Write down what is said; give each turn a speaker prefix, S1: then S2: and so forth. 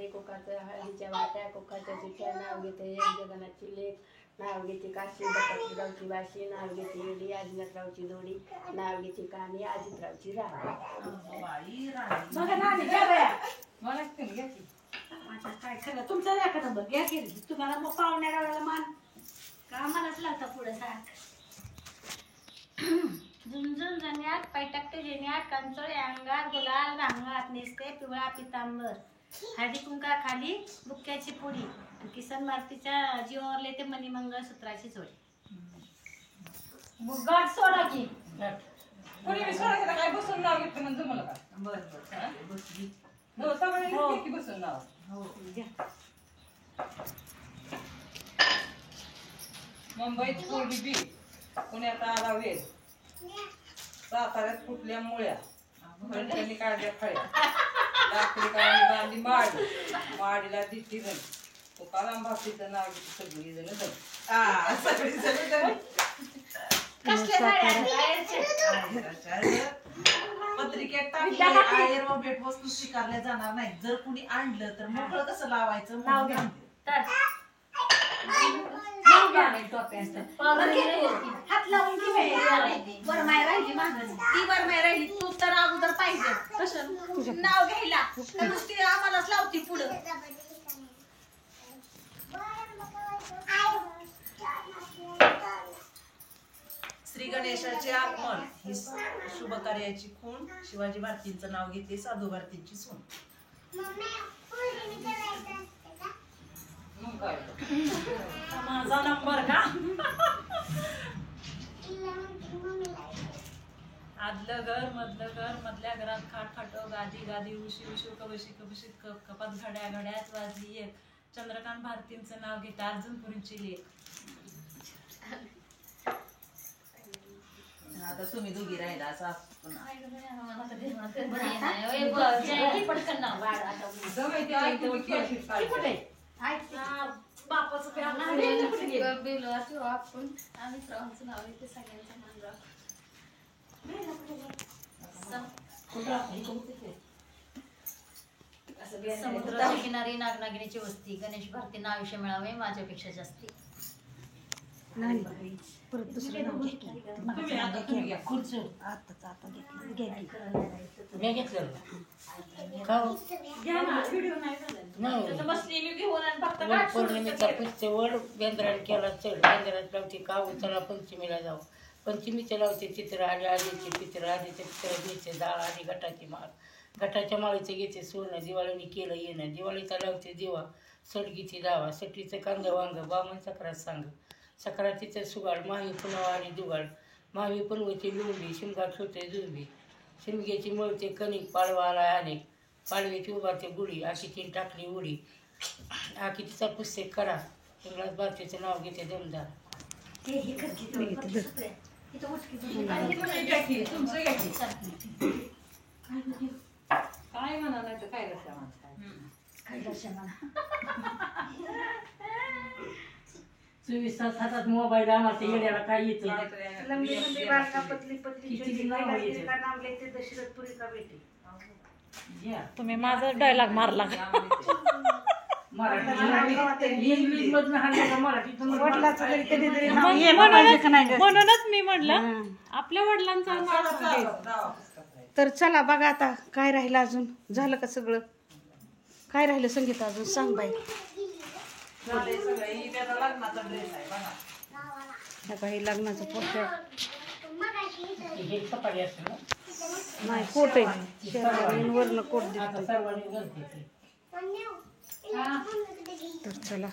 S1: भांडे कोकाचं हळदीच्या वाट्या कोकाच्या चिठ्ठ्या नाव घेते एक जगन्नाथची लेख नाव घेते काशी दत्तात्रयाची वाशी नाव घेते येडी आदिनाथरावची जोडी नाव घेते कानी अजितरावची राह
S2: काय खरं तुमचं एखादा बघ घ्या की तुम्हाला मग पाहुण्या वेळेला मान का मलाच लावता पुढे सारखं झुंझुन जण्यात पैटकते जेण्यात कंचोळे अंगात गुलाल रांगात नेसते पिवळा पितांबर हळदी कुंका खाली बुक्क्याची पुडी किसन मारुतीच्या जीवावर लेते मणिमंगळ सूत्राची जोडी गाठ सोडा की
S3: कोणी सोडा काय बसून नाव घेतलं म्हणजे मला का बरं बसली हो सगळे की बसून नाव हो मुंबईत कोरडी बी पुण्यात आला वेळ साताऱ्यात फुटल्या मुळ्या फळटणी काढल्या फळ्या लाकडी काढली बांधली माडी माडीला दिसती जण तुकाराम भाकरीचं नाव घेतली सगळी जण सगळी जण
S4: पत्रिकेत टाकले आयर व भेटवस्तू स्वीकारल्या जाणार नाही जर कुणी आणलं तर मोकळं कसं लावायचं
S2: नाव घ्या हात लावून बरमाय राहिली मागं ती बरमाय राहिली तू तर अगोदर पाहिजे कसं नाव घ्यायला नुसती आम्हालाच लावती पुढं
S4: श्री गणेशाचे आगमन ही शुभ कार्याची खूण शिवाजी भारतींचं नाव घेते साधू भारतींची सून माझा नंबर का आदलं घर मधलं घर मधल्या घरात खाट खाटो गादी गादी उशी उशी कबशी कबशीत कप कपात घड्या घड्यात वाजली एक चंद्रकांत भारतींचं नाव घेते अर्जुनपुरीची लेख आता तुम्ही दोघी राहिला असं
S2: समुद्राच्या किनारी नागनागिनीची वस्ती गणेश भारतींना आयुष्य मिळावे माझ्यापेक्षा जास्ती
S5: परत दुसरं नाव
S1: पौर्णिमेचा पुस्तवड बेंद्राने केला चढ बेंद्रात लावते का उतरा पंचमीला जाऊ पंचमीचे लावते चित्र आणि आधीचे चित्र आधीचे चित्र घ्यायचे डाळ आणि घटाची माळ घटाच्या माळीचं घेते सोनं दिवाळीने केलं येणं दिवाळीचा लावते दिवा सडगीची दावा सटलीचं कांदा वांग बामण सक्रात सांग सक्रातीचं सुगाड माही पुनावा आणि दुगाड माही पुनवची लुंबी शिमगा ठेवते जुंबी शिमग्याची मळते कणिक पाडवा आला अनेक पाडव्याची उभारते गुढी आखीची टाकली उडी आखीचा पुस्तक करा इंग्रज भारतीचं नाव घेते दमदार
S3: काय म्हणा नाही तर काय रस्त्या माणसं
S1: 24 तास हातात मोबाईल आम्हाला येण्याला काय येते
S2: लंबी लंबी बारका पतली पतली छोटी छोटी का नाम लेते दशरथपुरी का बेटे
S5: तुम्ही माझा डायलॉग मारला म्हणूनच मी म्हटलं आपल्या वडिलांचा
S6: तर चला बघा आता काय राहिलं अजून झालं का सगळं काय राहिलं संगीता अजून सांग बाई काही लग्नाचं पोट नाही कोट आहे वरण कोट दिसतो तर चला